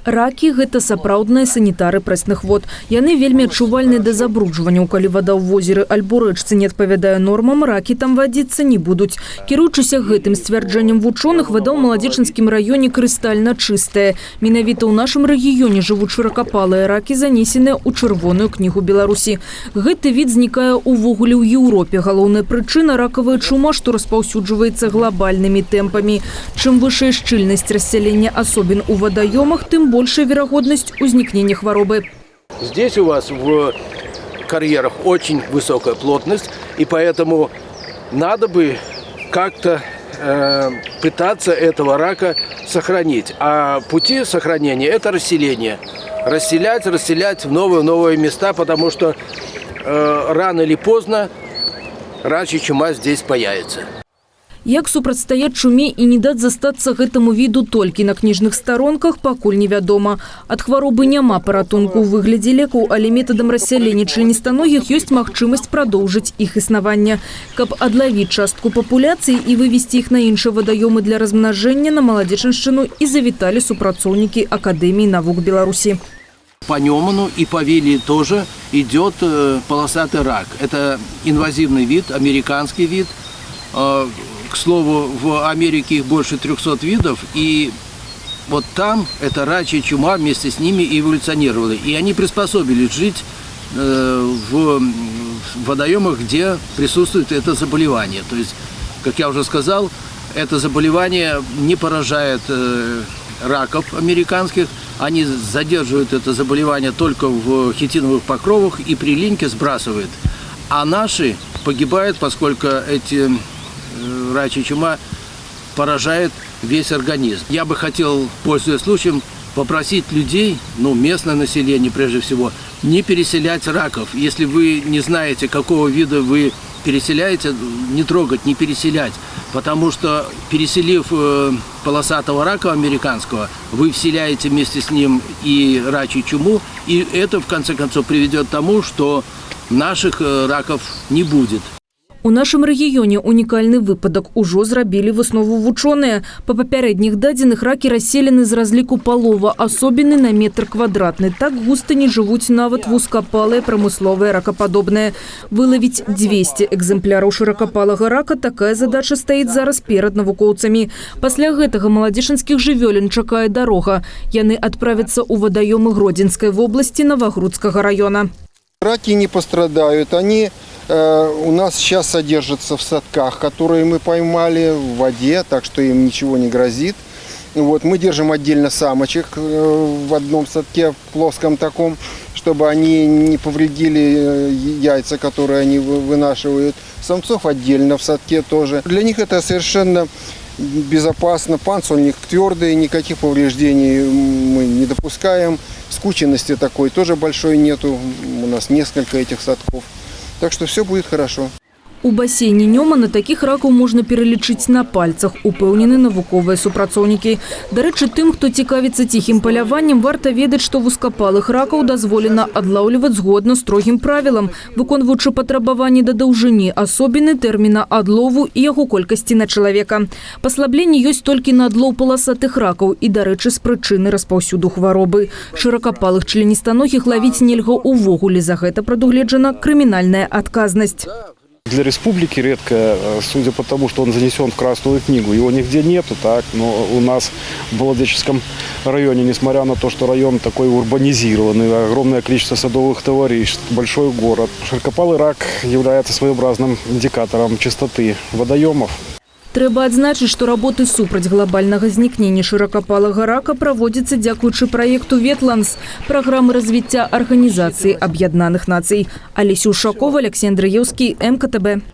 Ракі – гэта сапраўдныя санітары прэсных вод. Яны вельмі адчувальныя да забруджвання. Калі вода ў возеры альбо рэчцы не адпавядае нормам, ракі там вадзіцца не будуць. Кіруючыся гэтым сцвярджэннем вучоных, вода ў Маладзечынскім раёне крыстальна чыстая. Менавіта ў нашым рэгіёне жывуць шыракапалыя ракі, занесеныя ў чырвоную кнігу Беларусі. Гэты від знікае ўвогуле ў Еўропе. Галоўная прычына – ракавая чума, што распаўсюджваецца глобальнымі тэмпамі. Чым вышэйшая шчыльнасць рассялення асобін у вадаёмах, тем большая вероятность возникновения хворобы. Здесь у вас в карьерах очень высокая плотность, и поэтому надо бы как-то пытаться этого рака сохранить. А пути сохранения – это расселение. Расселять в новые места, потому что рано или поздно рачья чума здесь появится. Як супрацьстаяць чуме і не даць застацца гэтаму віду толькі на кніжных старонках, пакуль невядома. Ад хваробы няма паратунку ў выглядзе лекаў, але метадам рассялення членістаногіх ёсць магчымасць прадоўжыць іх існаванне. Каб адлавіць частку папуляцыі і вывесці іх на іншыя вадаёмы для размнажэння, на Маладзечыншчыну і завіталі супрацоўнікі Акадэміі навук Беларусі. По Неману и по Вилли тоже идет полосатый рак. Это инвазивный вид, американский вид. К слову, в Америке их больше 300 видов, и вот там эта рачья чума вместе с ними эволюционировала. И они приспособились жить в водоемах, где присутствует это заболевание. То есть, как я уже сказал, это заболевание не поражает раков американских, они задерживают это заболевание только в хитиновых покровах и при линьке сбрасывают. А наши погибают, поскольку эти рачья чума поражает весь организм. Я бы хотел, пользуясь случаем, попросить людей, местное население прежде всего, не переселять раков. Если вы не знаете, какого вида вы переселяете, не трогать, не переселять. Потому что, переселив полосатого рака американского, вы вселяете вместе с ним и рачью чуму, и это, в конце концов, приведет к тому, что наших раков не будет. У нашым рэгіёне унікальны выпадак ужо зрабілі выснову вучоныя. Па папярэдніх дадзеных ракі расселены з разліку палова, асобіны на метр квадратны. Так густа не жывуць нават вузкапалыя прамысловыя ракападобныя. Вылавіць 200 экземпляраў шыракапалага рака – такая задача стаіць зараз перад навукоўцамі. Пасля гэтага маладзечынскіх жывёлін чакае дарога. Яны адправяцца ў вадаёмы Гродзенскай вобласці Новогрудскага района. Раки не пострадают, они у нас сейчас содержатся в садках, которые мы поймали в воде, так что им ничего не грозит. Мы держим отдельно самочек в одном садке, плоском таком, чтобы они не повредили яйца, которые они вынашивают. Самцов отдельно в садке тоже. Для них это совершенно безопасно, панцирь у них твердый, никаких повреждений мы не допускаем. Скученности такой тоже большой нету, у нас несколько этих садков. Так что все будет хорошо. У басейне Немана таких ракаў можна пералічыць на пальцах, упэўнены навуковыя супрацоўнікі. Дарэчы, тым, хто цікавіцца ціхім паляваннем, варта ведаць, што вузкапалых ракаў дазволена адлаўліваць згодна строгім правілам, выконваючы патрабаванні да даўжыні асобіны, тэрміна адлову і яго колькасці на чалавека. Паслабленне ёсць толькі на адлоў паласатых ракаў і, дарэчы, з прычыны распаўсюду хваробы. Шыракапалых членістаногіх лавіць нельга ўвогуле, за гэта прадугледжана крымінальная адказнасць. Для республики редко, судя по тому, что он занесен в Красную книгу, его нигде нету, так, но у нас в Молодеческом районе, несмотря на то, что район такой урбанизированный, огромное количество садовых товариществ, большой город, широкопалый рак является своеобразным индикатором чистоты водоемов. Трэба адзначыць, што работы супраць глобальнага знікнення шыракапалага рака праводзяцца дзякуючы праекту «Ветландс» праграмы развіцця Арганізацыі Аб'яднаных Нацый. Алеся Ушакова, Алексей Андреевский, МКТБ.